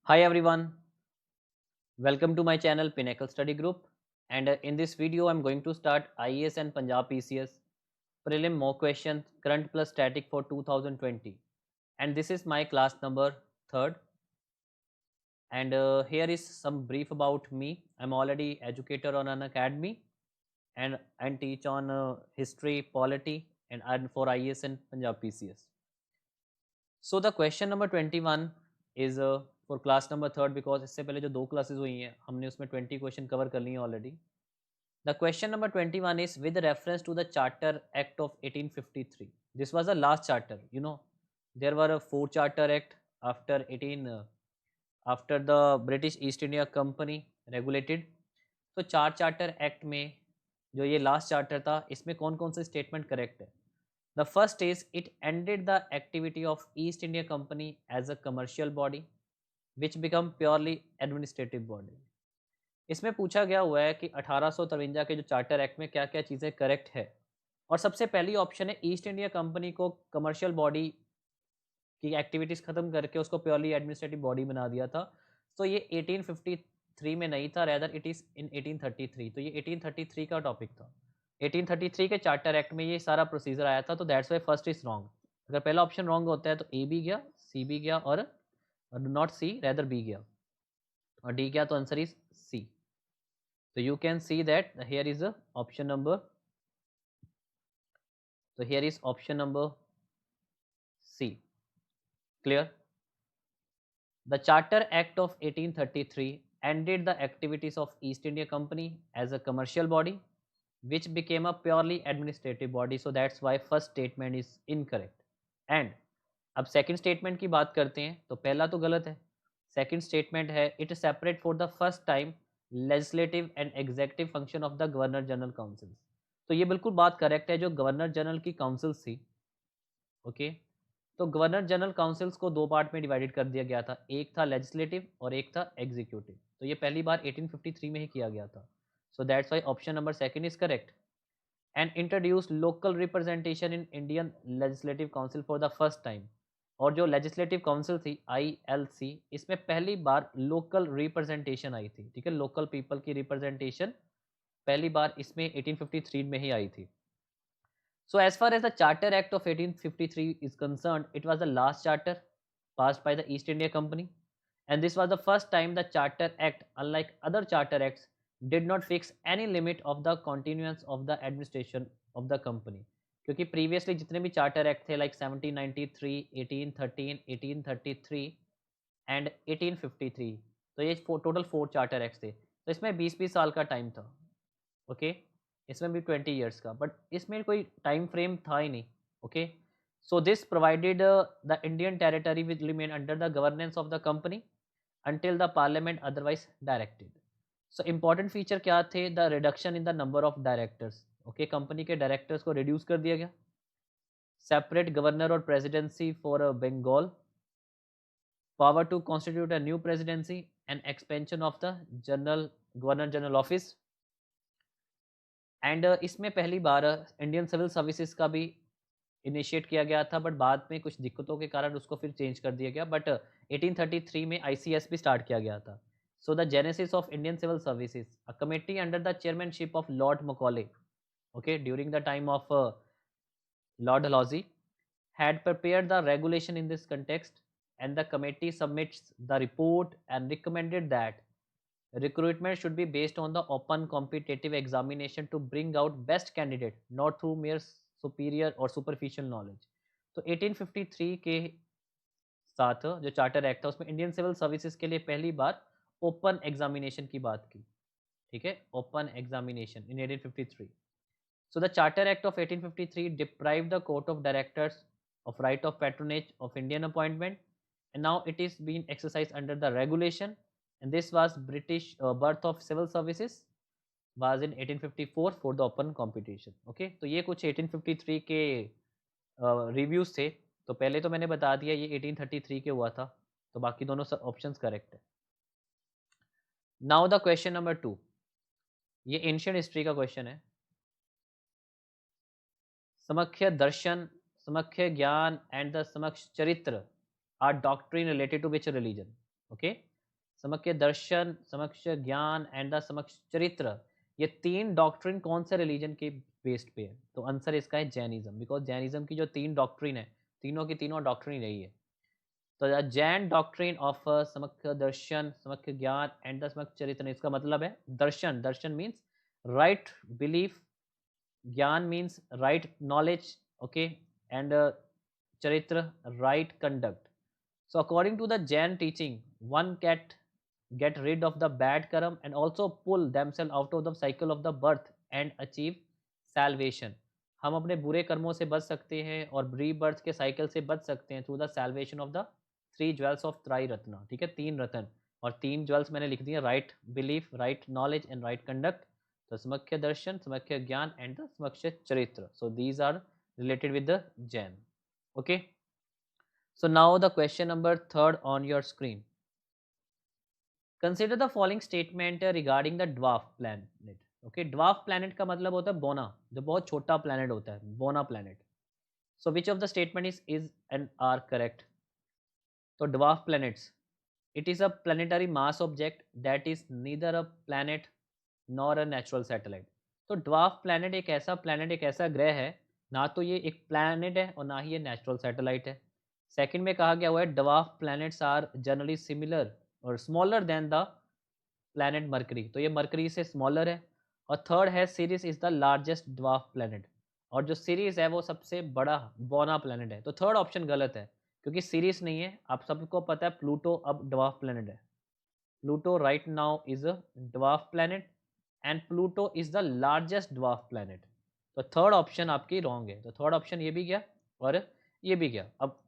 Hi everyone, welcome to my channel Pinnacle Study Group, and in this video I'm going to start IAS and Punjab PCS prelim mock question current plus static for 2020, and this is my class number 3rd. And here is some brief about me. I'm already educator on an academy and teach on history, polity, and for IAS and Punjab PCS. So the question number 21 is for class number 3rd, because इससे पहले जो दो classes हुई हैं हमने उसमें 20 question cover कर लिए हैं already. The question number 21 is with reference to the Charter Act of 1853. This was the last charter. There were four Charter Act after 18 after the British East India Company regulated. तो चार charter act में जो ये last charter था इसमें कौन कौन से स्टेटमेंट करेक्ट है. The first is it ended the activity of East India Company as a commercial body, which become purely administrative body. इसमें पूछा गया हुआ है कि 1853 के जो चार्टर एक्ट में क्या क्या चीज़ें करेक्ट है, और सबसे पहली ऑप्शन है ईस्ट इंडिया कंपनी को कमर्शियल बॉडी की एक्टिविटीज़ ख़त्म करके उसको प्योरली एडमिनिस्ट्रेटिव बॉडी बना दिया था. तो ये 1853 में नहीं था, रेदर इट इज़ इन 1833. तो ये 1833 का टॉपिक था. 1833 के चार्टर एक्ट में ये सारा प्रोसीजर आया था. तो that's why first is wrong. अगर पहला ऑप्शन रॉन्ग होता है तो ए भी गया, सी भी गया, और नॉट सी रेदर बी गया, और डी गया, तो आंसर इज सी. तो you can see that here is option number. तो here is option number C. Clear? The Charter Act of 1833 ended the activities of East India Company as a commercial body, which became a purely administrative body. So that's why first statement is incorrect. And अब second statement की बात करते हैं तो पहला तो गलत है. Second statement है it separate for the first time legislative and executive function of the Governor General Councils. तो ये बिल्कुल बात करेक्ट है. जो गवर्नर जनरल की काउंसिल्स थी, ओके, तो गवर्नर जनरल काउंसिल्स को दो पार्ट में डिवाइडेड कर दिया गया था. एक था लेजिस्लेटिव और एक था एग्जीक्यूटिव. तो ये पहली बार 1853 में ही किया गया था. So that's why option number second is correct. And introduce local representation in Indian legislative council for the first time. और जो लेजिस्लेटिव काउंसिल थी ILC, इसमें पहली बार लोकल रिप्रेजेंटेशन आई थी. ठीक है, लोकल पीपल की रिप्रेजेंटेशन पहली बार इसमें 1853 में ही आई थी. So as far as the Charter Act of 1853 is concerned, it was the last charter passed by the East India Company, and this was the first time the Charter Act, unlike other Charter Acts, did not fix any limit of the continuance of the administration of the company. क्योंकि previously जितने भी Charter Act थे like 1793, 1813, 1833 and 1853, तो ये total 4 Charter Acts थे. तो इसमें 20-20 साल का टाइम था. ओके, इसमें भी 20 ईयर्स का, बट इसमें कोई टाइम फ्रेम था ही नहीं. Okay, so this provided the Indian territory with remain under the governance of the company until the parliament otherwise directed. So important feature क्या थे? The reduction in the number of directors. Okay, company के directors को reduce कर दिया गया. Separate governor और presidency for Bengal. Power to constitute a new presidency and expansion of the general governor general office. And इसमें पहली बार इंडियन सिविल सर्विसेज का भी इनिशिएट किया गया था, बट बाद में कुछ दिक्कतों के कारण उसको फिर चेंज कर दिया गया. बट 1833 में ICS भी स्टार्ट किया गया था. So the genesis of Indian civil services, a committee under the chairmanship of Lord Macaulay, okay, during the time of Lord Dalhousie, had prepared the regulation in this context, and the committee submits the report and recommended that recruitment should be based on the open competitive examination to bring out best candidate, not through mere superior or superficial knowledge. तो 1853 के साथ जो charter act था उसमें Indian civil services के लिए पहली बार open examination की बात की. ठीक है, open examination in 1853. So the Charter Act of 1853 deprived the Court of Directors of right of patronage of Indian appointment, and now it is being exercised under the regulation. And this was British birth of civil services was in 1854 for the open competition. Okay, तो ये कुछ 1853 के reviews थे. तो पहले तो मैंने बता दिया ये 1833 के हुआ था, तो बाकी दोनों ऑप्शंस करेक्ट है. नाउ द क्वेश्चन नंबर 2, ये एंशिएंट हिस्ट्री का क्वेश्चन है. समख्य दर्शन, समख्य ज्ञान एंड द समक्ष चरित्र are doctrine related to which religion. Okay, समक्ष दर्शन, समक्ष ज्ञान एंड द समक्ष चरित्र, ये तीन डॉक्ट्रिन कौन से रिलीजन के बेस्ड पे है? तो आंसर इसका है जैनिज्म, बिकॉज जैनिज्म की जो तीन डॉक्ट्रिन है, तीनों की तीनों डॉक्ट्रिन यही है। तो द जैन डॉक्ट्रिन ऑफ समक्ष दर्शन, समक्ष ज्ञान एंड द समक्ष चरित्र, इसका मतलब है दर्शन, दर्शन मीन्स राइट बिलीफ, ज्ञान means right knowledge, okay, and charitra, right conduct. So according to the Jain teaching, one can get rid of the bad karma and also pull themselves out of the cycle of the birth and achieve salvation. हम अपने बुरे कर्मों से बच सकते हैं और rebirth के साइकिल से बच सकते हैं through the salvation of the three jewels of त्राई रत्ना, ठीक है, तीन रतन। और तीन ज्वेल्स मैंने लिख दिए, right belief, right knowledge and right conduct. तो समक्ष दर्शन, समक्ष ज्ञान एंड द समक्ष चरित्र, so these are related with the Jain. Okay, so now the question number 3 on your screen. Consider the following statement regarding the dwarf planet. Okay, dwarf planet का मतलब होता है बोना, जो बहुत छोटा planet होता है, बोना planet. So which of the statement is and are correct? तो dwarf planets, it is a planetary mass object that is neither a planet nor a natural satellite. तो dwarf planet एक ऐसा planet, एक ऐसा ग्रह है, ना तो ये एक planet है और ना ही ये natural satellite है। सेकंड में कहा गया हुआ है dwarf planets are generally similar और smaller than the planet Mercury, तो ये Mercury से smaller है। और थर्ड है Sirius is the largest dwarf planet, और जो सीरीज है वो सबसे बड़ा बोना प्लेनेट है। तो थर्ड ऑप्शन गलत है, क्योंकि सीरीज नहीं है। आप सबको पता है प्लूटो अब ड्वार्फ प्लेनेट है। Pluto right now is a dwarf planet and Pluto is the largest dwarf planet. तो थर्ड ऑप्शन आपकी रॉन्ग है। तो थर्ड ऑप्शन ये भी गया और ये भी गया। अब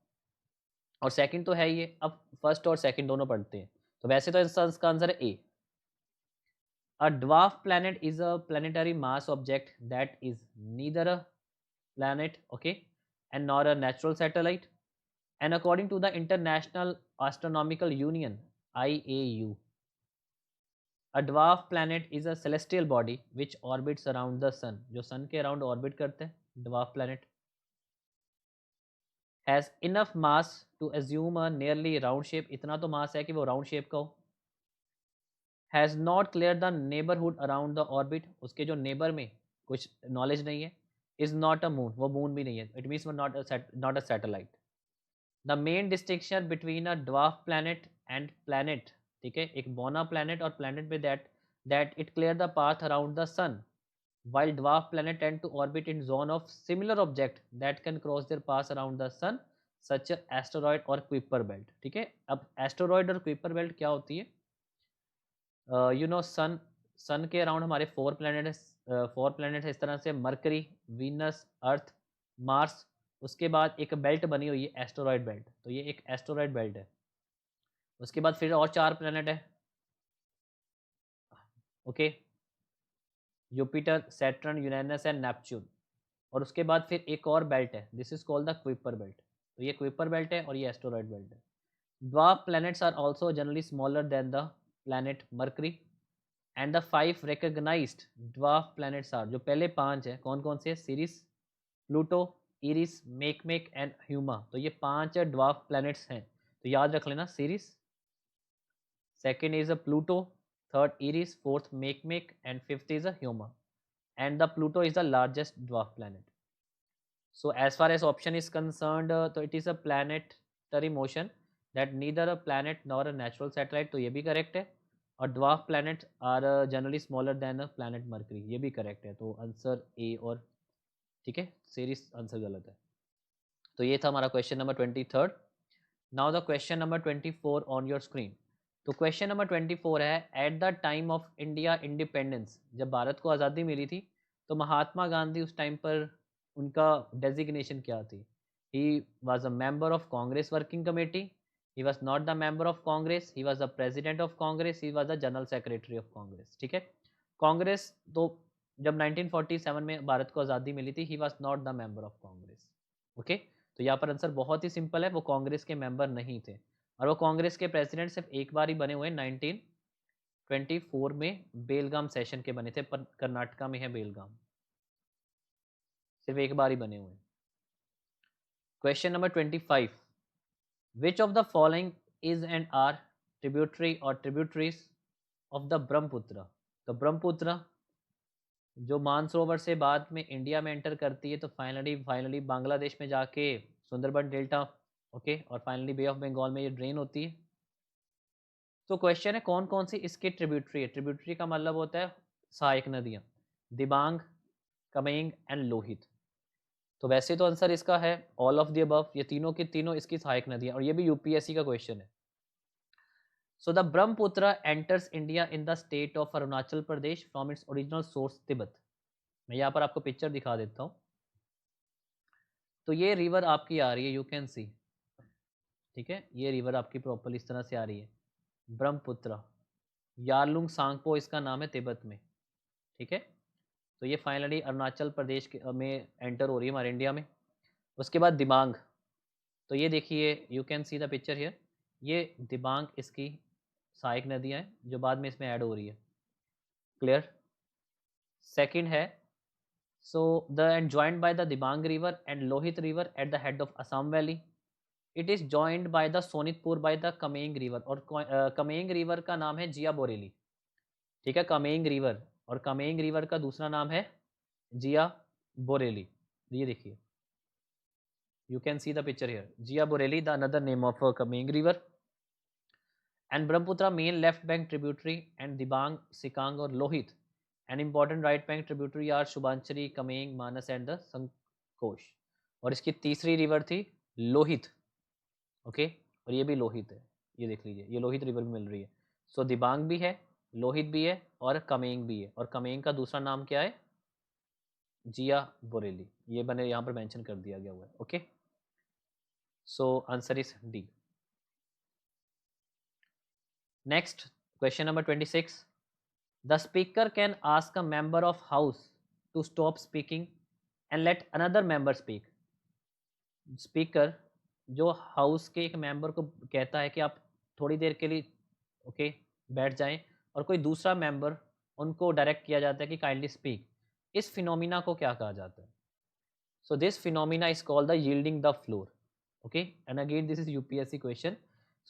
और सेकंड तो है ये, अब फर्स्ट और सेकंड दोनों पढ़ते हैं। तो वैसे तो इसका आंसर है ए। A dwarf planet is a planetary mass object that is neither a planet, okay, and nor a natural satellite. And according to the International Astronomical Union, IAU, a dwarf planet is a celestial body which orbits around the sun, जो sun के around orbit करते हैं, dwarf planet, has enough mass to assume a nearly round shape, इतना तो mass है कि वो round shape का हो, has not clear the neighbourhood around the orbit, उसके जो नेबर में कुछ नॉलेज नहीं है, इज़ नॉट अ मून, वो मून भी नहीं है, it means not a satellite. The main distinction between a dwarf planet and planet, ठीक है, एक बोना प्लैनेट और प्लैनेट में that it clear the path around the sun, while dwarf planet tend to orbit in zone of similar object that can cross their path around the sun, such as asteroid और Kuiper belt, ठीक है। अब asteroid और Kuiper belt क्या होती है? You know सन के around हमारे फोर प्लैनेट है, फोर प्लैनेट है इस तरह से, मरकरी, वीनस, अर्थ, मार्स। उसके बाद एक बेल्ट बनी हुई है एस्टेरॉयड बेल्ट, तो ये एक एस्टेरॉयड बेल्ट है। उसके बाद फिर और चार प्लैनेट है, okay, Jupiter, Saturn, Uranus and Neptune. और उसके बाद फिर एक और बेल्ट है, this is called the Kuiper belt. तो ये क्विपर बेल्ट है और ये एस्टेरॉयड बेल्ट है। Dwarf planets are also generally smaller than the planet Mercury and the 5 recognised dwarf planets are, जो पहले 5 हैं कौन कौन से? Ceres, Pluto, Eris, Makemake and Haumea. तो ये 5 ड्वार्फ प्लैनेट्स हैं, तो याद रख लेना, series, second is a Pluto, third iris, fourth Makemake and fifth is a Huma, and the Pluto is the largest dwarf planet. So as far as option is concerned, तो it is a planetary motion that neither a planet nor a natural satellite, तो ये भी correct है। और dwarf planets are generally smaller than a planet Mercury, ये भी correct है। तो आंसर ए और, ठीक है, सीरीज आंसर गलत है। तो ये था हमारा question number 23rd। Now the question number 24 on your screen. तो क्वेश्चन नंबर 24 है, at the time of India independence, जब भारत को आज़ादी मिली थी, तो महात्मा गांधी उस टाइम पर उनका डेजिग्नेशन क्या थी? He was a member of Congress working committee, he was not the member of Congress, he was the president of Congress, he was the general secretary of Congress, ठीक है। कांग्रेस तो जब 1947 में भारत को आज़ादी मिली थी, he was not the member of Congress, okay. तो यहाँ पर आंसर बहुत ही सिंपल है, वो कांग्रेस के मेंबर नहीं थे। और वो कांग्रेस के प्रेसिडेंट सिर्फ एक बार ही बने हुए, 1924 में बेलगाम सेशन के बने थे, पर कर्नाटका में है बेलगाम, सिर्फ एक बार ही बने हुए। Question number 25, which of the following is and are tributary और ट्रिब्यूटरीज ऑफ द ब्रह्मपुत्र। तो ब्रह्मपुत्र जो मानसरोवर से बाद में इंडिया में एंटर करती है, तो फाइनली बांग्लादेश में जाके सुंदरबन डेल्टा, ओके, और फाइनली बे ऑफ बंगाल में ये ड्रेन होती है। तो क्वेश्चन है कौन कौन सी इसकी ट्रिब्यूटरी है। ट्रिब्यूटरी का मतलब होता है सहायक नदियाँ, दिबांग, कमेंग एंड लोहित। तो वैसे तो आंसर इसका है ऑल ऑफ द अबव, ये तीनों की तीनों इसकी सहायक नदियाँ, और ये भी यूपीएससी का क्वेश्चन है। So the Brahmaputra enters India in the state of Arunachal Pradesh from its original source Tibet. मैं यहाँ पर आपको पिक्चर दिखा देता हूँ। तो ये रिवर आपकी आ रही है, यू कैन सी, ठीक है, ये रिवर आपकी प्रॉपर इस तरह से आ रही है, ब्रह्मपुत्र। यारलुंग सांगपो इसका नाम है तिब्बत में, ठीक है। तो ये फाइनली अरुणाचल प्रदेश में एंटर हो रही है हमारे इंडिया में। उसके बाद दिबांग, तो ये देखिए you can see the picture here, ये दिबांग इसकी सहायक नदियाँ हैं जो बाद में इसमें ऐड हो रही है। क्लियर। सेकंड है, so the and joined by the Dibang river and Lohit river at the head of Assam Valley. It is joined by the Sonitpur by the Kameng river, और कमेंग रिवर का नाम है जिया Borelli, ठीक है, Kameng river, और Kameng river का दूसरा नाम है जिया बोरेली। ये देखिए you can see the picture here, Jia Bhoreli the another name of Kameng river. And Brahmaputra main left bank tributary and Dibang, Sikang और Lohit and important right bank tributary are Subansiri, Kameng, Manas and the Sankosh. और इसकी तीसरी रिवर थी लोहित, ओके, और ये भी लोहित है, ये देख लीजिए ये लोहित रिवर भी मिल रही है। सो दिबांग भी है, लोहित भी है और कमेंग भी है, और कमेंग का दूसरा नाम क्या है, जिया बोरेली, ये मैंने यहाँ पर मेंशन कर दिया गया हुआ है, okay. So answer is D. Next question number 26, the speaker can ask a member of house to stop speaking and let another member speak. Speaker जो हाउस के एक मेंबर को कहता है कि आप थोड़ी देर के लिए ओके बैठ जाएं, और कोई दूसरा मेंबर उनको डायरेक्ट किया जाता है कि काइंडली स्पीक। इस फिनोमिना को क्या कहा जाता है? So this phenomena is called the yielding the floor, okay, and again this is UPSC question.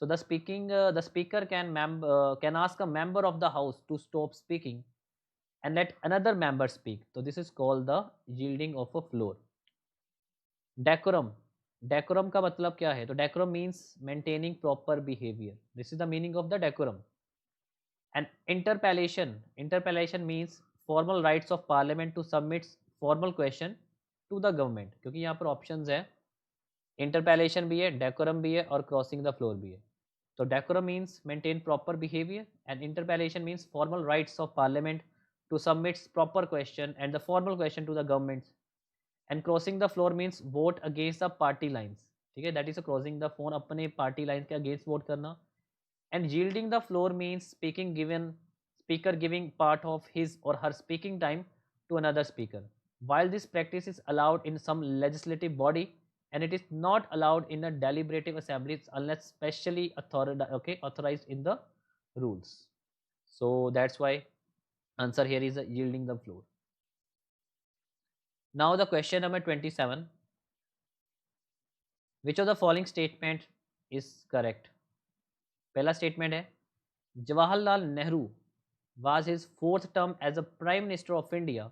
So the speaker can ask a member of the house to stop speaking and let another member speak. So this is called the yielding of a floor. Decorum. Decorum का मतलब क्या है? तो decorum means maintaining proper behavior. This is the meaning of the decorum. And interpellation. Interpellation means formal rights of parliament to submit formal question to the government. क्योंकि यहाँ पर options है, interpellation भी है, decorum भी है और crossing the floor भी है। So decorum means maintain proper behavior, and interpellation means formal rights of parliament to submit proper question and the formal question to the government. And crossing the floor means vote against the party lines, ठीक है, that is crossing the phone अपने party lines के against vote करना. And yielding the floor means speaker giving part of his or her speaking time to another speaker. While this practice is allowed in some legislative body, and it is not allowed in a deliberative assembly unless specially authorized in the rules. So that's why answer here is yielding the floor. Now the question number 27, which of the following statement is correct? पहला statement है, Jawaharlal Nehru was his fourth term as a prime minister of India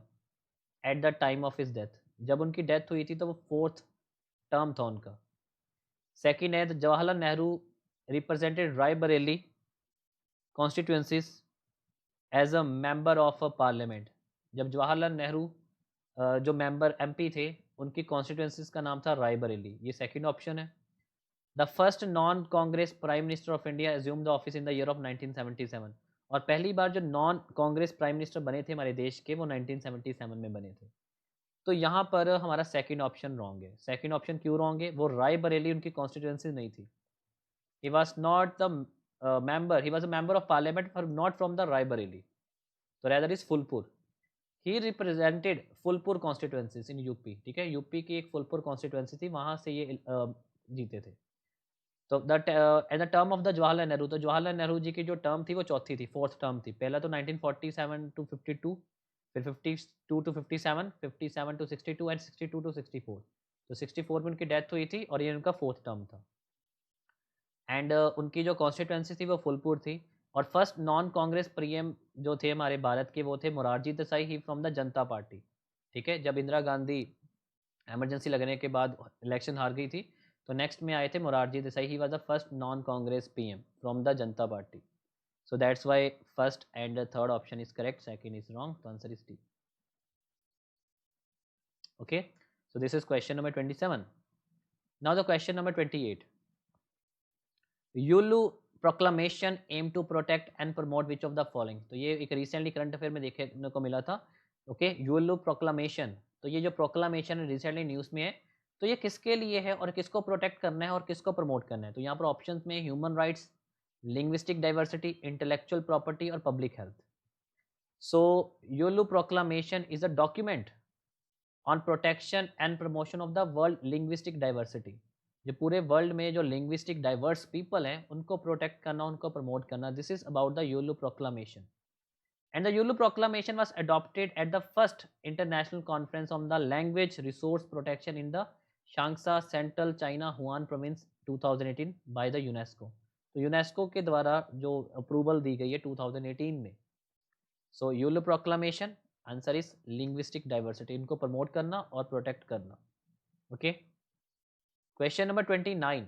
at the time of his death. जब उनकी death हुई थी तो वो fourth term था उनका। सेकंड है, Jawaharlal Nehru represented Raebareli constituencies as a member of a parliament. जब जवाहरलाल नेहरू जो मेंबर एमपी थे, उनकी कॉन्स्टिट्यूएंसीज का नाम था रायबरेली, ये सेकंड ऑप्शन है। The first non Congress prime minister of India assume the office in the year of 1977, और पहली बार जो नॉन कांग्रेस प्राइम मिनिस्टर बने थे हमारे देश के, वो 1977 में बने थे। तो यहाँ पर हमारा सेकंड ऑप्शन रॉन्ग है। सेकंड ऑप्शन क्यों रॉन्ग है? वो रायबरेली उनकी कॉन्स्टिट्यूएंसी नहीं थी। He was not the member, he was a member of parliament पर नॉट फ्रॉम द रायबरेली, तो rather is Phulpur. He represented Phulpur constituencies in UP, ठीक है, यूपी की एक फुलपुर कॉन्स्टिट्यूएंसी थी, वहाँ से ये जीते थे। तो at the term of the Jawaharlal Nehru, तो जवाहरलाल नेहरू जी की जो टर्म थी वो चौथी थी, फोर्थ टर्म थी। पहला तो 1947 टू 52, फिर 52 टू 57, 57 टू 62 एंड 62 टू 64। तो 64 में उनकी डेथ हुई थी और ये उनका फोर्थ टर्म था। एंड उनकी जो कॉन्स्टिट्यूंसी थी वो फुलपुर थी। और फर्स्ट नॉन कांग्रेस पीएम जो थे हमारे भारत के वो थे मोरारजी देसाई, ही फ्रॉम द जनता पार्टी। ठीक है, जब इंदिरा गांधी इमरजेंसी लगने के बाद इलेक्शन हार गई थी, तो नेक्स्ट में आए थे Morarji Desai, he was the first non Congress PM from the Janata party. So that's why first and the third option is correct, second is wrong. The answer is D. Okay, so this is question number 27. Now the question number 28. Yulu proclamation aim to protect and promote which of the following? तो ये एक recently current affair में देखने को मिला था। Okay, Yulu proclamation, तो ये जो प्रोक्लामेशन रिसेंटली न्यूज़ में है, तो ये किसके लिए है और किसको प्रोटेक्ट करना है और किसको प्रमोट करना है? तो यहाँ पर ऑप्शंस में human rights, linguistic diversity, intellectual property और public health. So, YOLO Proclamation is a document on protection and promotion of the world linguistic diversity. जो पूरे वर्ल्ड में जो linguistic diverse people हैं उनको प्रोटेक्ट करना, उनको प्रमोट करना, this is about the YOLO Proclamation. And the YOLO Proclamation was adopted at the first international conference on the language resource protection in the Shaanxi, Central China, Hunan province 2018 by the UNESCO. तो UNESCO के द्वारा जो approval दी गई है 2018 में। So Yuelu proclamation, answer is linguistic diversity, इनको promote करना और प्रोटेक्ट करना। Okay, question number 29।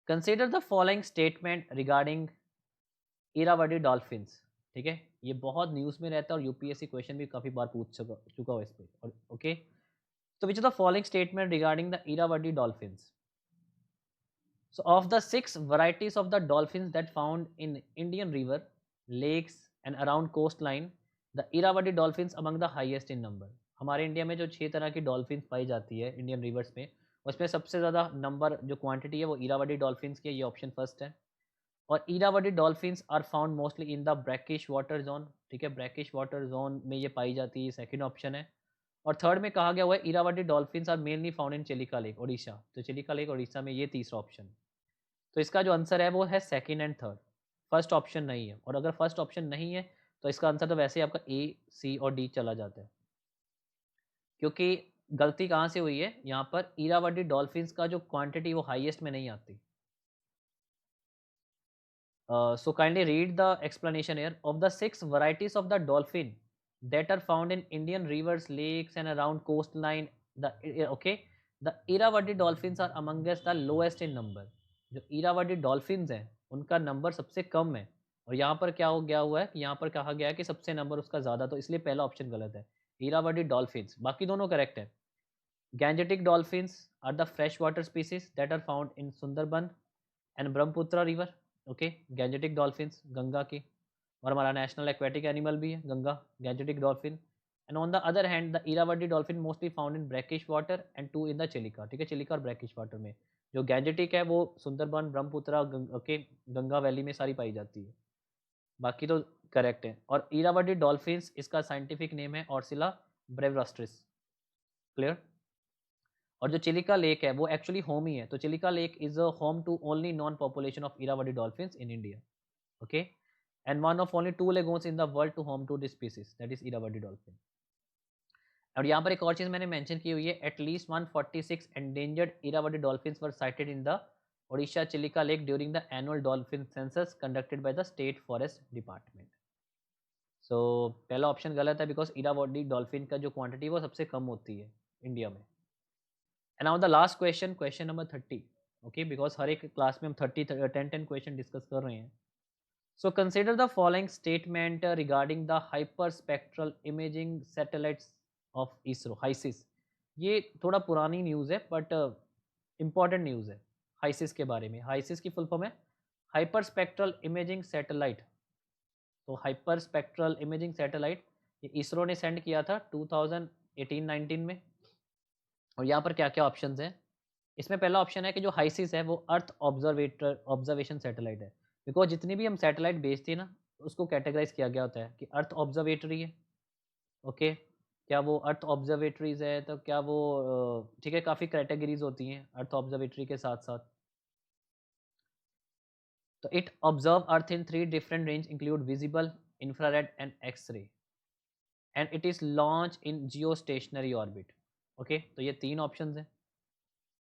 Consider the following statement regarding Irrawaddy dolphins. ठीक है, ये बहुत न्यूज़ में रहता है और यूपीएससी क्वेश्चन भी काफ़ी बार पूछ चुका हो इस पर। ओके, तो विच of the following statement regarding the Irrawaddy dolphins? So of the 6 varieties of the dolphins that found in Indian river, lakes and around coastline, the Irrawaddy dolphins among the highest in number. हमारे India में जो 6 तरह की dolphins पाई जाती है Indian reverse में, उसमें सबसे ज़्यादा नंबर जो क्वांटिटी है वो इरावदी डॉल्फिन्स की है, ये ऑप्शन फर्स्ट है। और Irrawaddy dolphins are found mostly in the brackish water zone. ठीक है, ब्रैकिश वाटर जोन में ये पाई जाती है, सेकंड ऑप्शन है। और थर्ड में कहा गया हुआ है Irrawaddy dolphins are mainly found in Chilika lake, Odisha. तो चिलिका लेक ओडिशा में, ये तीसरा ऑप्शन। तो इसका जो आंसर है वो है second and third, first option नहीं है। और अगर फर्स्ट ऑप्शन नहीं है तो इसका आंसर तो वैसे ही आपका ए, सी और डी चला जाता है, क्योंकि गलती कहाँ से हुई है यहाँ पर, इरावदी डॉल्फिन्स का जो क्वांटिटी वो हाईएस्ट में नहीं आती। So kindly read the explanation here. Of the 6 varieties of the dolphin that are found in Indian rivers, lakes and around coastline, the Irrawaddy dolphins are amongst the lowest in number. जो Irrawaddy dolphins हैं उनका number सबसे कम है। और यहाँ पर क्या हो गया हुआ है कि यहाँ पर कहा गया है कि सबसे नंबर उसका ज़्यादा, तो इसलिए पहला ऑप्शन गलत है, इरावदी डॉल्फिन्स। बाकी दोनों करेक्ट है। Gangetic dolphins are the fresh water species that are found in Sundarban and Brahmaputra river. Okay, Gangetic dolphins Ganga की, और हमारा नेशनल एक्वेटिक एनिमल भी है Ganga, Gangetic dolphin. And on the other hand the Irrawaddy dolphin mostly found in brackish water and 2 in the Chilika. ठीक है, चिलिका और brackish water में। जो गैंजेटिक है वो सुंदरबन, ब्रह्मपुत्र, ओके, गंगा वैली में सारी पाई जाती है। बाकी तो करेक्ट है। और इरावदी डॉल्फिन्स इसका साइंटिफिक नेम है ऑर्सिला ब्रेविस्ट्रिस। क्लियर? और जो चिलिका लेक है वो एक्चुअली होम ही है। तो Chilika lake is a home to only known population of Irrawaddy dolphins in India. Okay, and one of only 2 lagoons in the world to home to this species, that is Irrawaddy dolphin. और यहाँ पर एक और चीज़ मैंने mention की हुई है, at least 146 endangered Irrawaddy dolphins were sighted in the Odisha Chilika lake during the annual dolphin census conducted by the state forest department. So पहला ऑप्शन गलत है, बिकॉज इरावदी डॉल्फिन का जो क्वांटिटी वो सबसे कम होती है इंडिया में। And now the last question, question number 30। Okay, because हर एक क्लास में हम 10 क्वेश्चन डिस्कस कर रहे हैं। So consider the following statement regarding the hyper spectral imaging satellites of ISRO, HySIS. ये थोड़ा पुरानी न्यूज़ है बट इम्पॉर्टेंट न्यूज़ है हाइसिस के बारे में। हाइसिस की फुल फॉर्म है हाइपर स्पेक्ट्रल इमेजिंग सैटेलाइट। तो हाइपर स्पेक्ट्रल इमेजिंग सैटेलाइट ये इसरो ने सेंड किया था 2018-19 में। और यहाँ पर क्या क्या ऑप्शंस हैं, इसमें पहला ऑप्शन है कि जो हाइसिस है वो अर्थ ऑब्जर्वेशन सैटेलाइट है। बिकॉज जितनी भी हम सैटेलाइट भेजते हैं ना, उसको कैटेगराइज किया गया होता है कि अर्थ ऑब्जर्वेटरी है। ओके, क्या वो अर्थ ऑब्जर्वेटरीज है, तो क्या वो ठीक है, काफ़ी कैटेगरीज होती हैं अर्थ ऑब्जर्वेटरी के साथ साथ। तो it observe earth in 3 different range include visible, infrared and X-ray, and it is launch in geostationary orbit. Okay, तो ये 3 ऑप्शन हैं।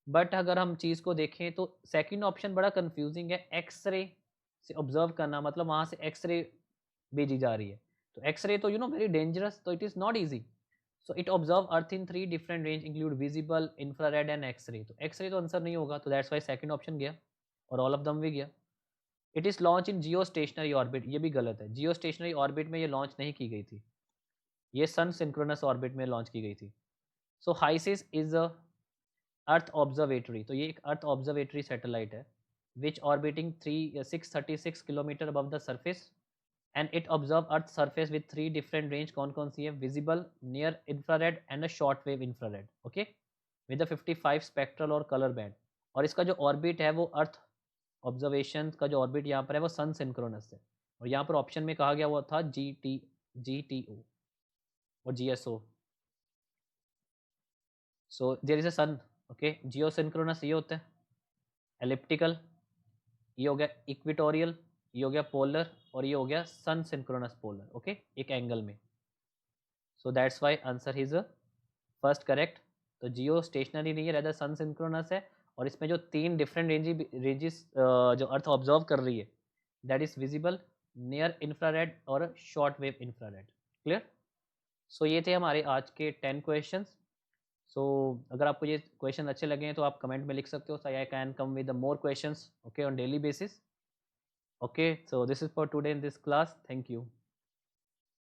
बट अगर हम चीज़ को देखें तो सेकंड ऑप्शन बड़ा कंफ्यूजिंग है, एक्सरे से ऑब्जर्व करना, मतलब वहाँ से एक्सरे भेजी जा रही है। तो एक्सरे तो वेरी डेंजरस, तो it is not easy. So it observe earth in 3 different range include visible, infrared and X-ray. तो एक्सरे तो आंसर नहीं होगा, तो दैट्स व्हाई सेकंड ऑप्शन गया और ऑल ऑफ देम भी गया। It is launch in geostationary orbit, ये भी गलत है। जियो स्टेशनरी ऑर्बिट में ये लॉन्च नहीं की गई थी, ये सन सिंक्रोनस ऑर्बिट में लॉन्च की गई थी। सो हाइसिस इज़ अ अर्थ ऑब्जर्वेटरी, तो ये एक अर्थ ऑब्जर्वेटरी सैटेलाइट है which orbiting 636 kilometre above the surface and it observe earth surface with 3 different range. कौन कौन सी है? Visible, near infrared and a short wave infrared. Okay, with the 55 spectral और colour band. और इसका जो ऑर्बिट है वो अर्थ ऑब्जर्वेशन का जो ऑर्बिट यहाँ पर है वो सन सिंक्रोनस है। और यहाँ पर ऑप्शन में कहा गया हुआ था GTO और GSO। So there is a sun. Okay, geosynchronous ये होता है, एलिप्टिकल ये हो गया, इक्विटोरियल ये हो गया, पोलर, और ये हो गया सन सिंक्रोनस पोलर। ओके, एक एंगल में। So that's why answer is first correct. तो जियो स्टेशनरी नहीं है, रेदर सन सिंक्रोनस है। और इसमें जो 3 डिफरेंट रेंजेस जो अर्थ ऑब्जर्व कर रही है, that is visible, near infrared और शॉर्ट वेव इंफ्रारेड। क्लियर? सो ये थे हमारे आज के 10 क्वेश्चंस। सो अगर आपको ये क्वेश्चन अच्छे लगे हैं तो आप कमेंट में लिख सकते हो, so I can come with more questions, okay, on daily basis. Okay, so this is for today in this class. Thank you.